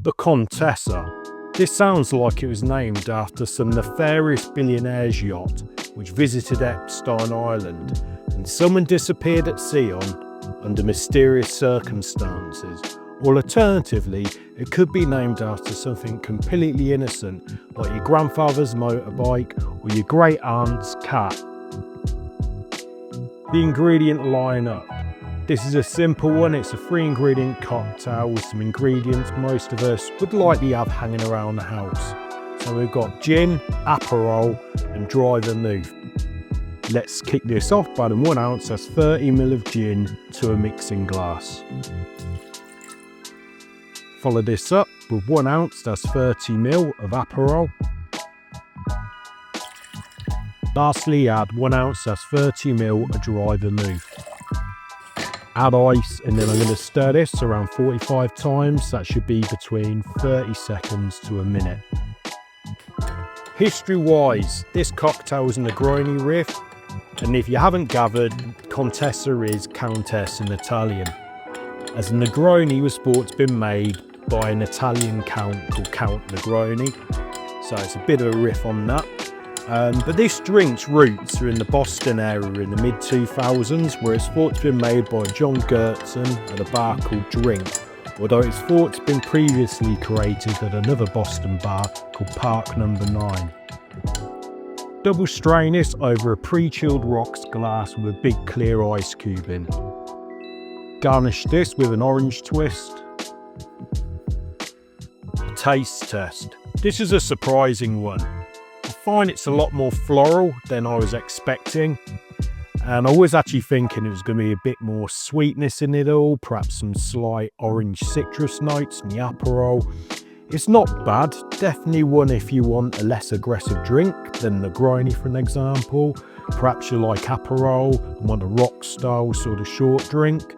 The Contessa. This sounds like it was named after some nefarious billionaire's yacht which visited Epstein Island and someone disappeared at sea on under mysterious circumstances. Or alternatively, it could be named after something completely innocent like your grandfather's motorbike or your great aunt's cat. The ingredient lineup. This is a simple one. It's a 3-ingredient cocktail with some ingredients most of us would likely have hanging around the house. So we've got gin, Aperol and dry Vermouth. Let's kick this off by adding 1 ounce, that's 30 ml of gin to a mixing glass. Follow this up with 1 ounce, that's 30 ml of Aperol. Lastly, add 1 ounce, that's 30 ml of dry Vermouth. Add ice, and then I'm going to stir this around 45 times. That should be between 30 seconds to a minute. History-wise, this cocktail is a Negroni riff, and if you haven't gathered, Contessa is Countess in Italian, as a Negroni was thought to have been made by an Italian count called Count Negroni, so it's a bit of a riff on that. But this drink's roots are in the Boston area in the mid-2000s, where it's thought to have been made by John Gertson at a bar called Drink, although it's thought to have been previously created at another Boston bar called Park No. 9. Double strain this over a pre-chilled rocks glass with a big clear ice cube in. Garnish this with an orange twist. Taste test. This is a surprising one. I find it's a lot more floral than I was expecting, and I was actually thinking it was going to be a bit more sweetness in it all, perhaps some slight orange citrus notes in the Aperol. It's not bad, definitely one if you want a less aggressive drink than Negroni for an example. Perhaps you like Aperol and want a rock style sort of short drink,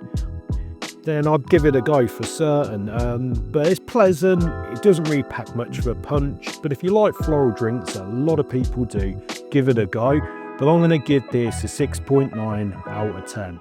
then I'd give it a go for certain. But it's pleasant, it doesn't really pack much of a punch, but if you like floral drinks, a lot of people do, give it a go. But I'm going to give this a 6.9 out of 10.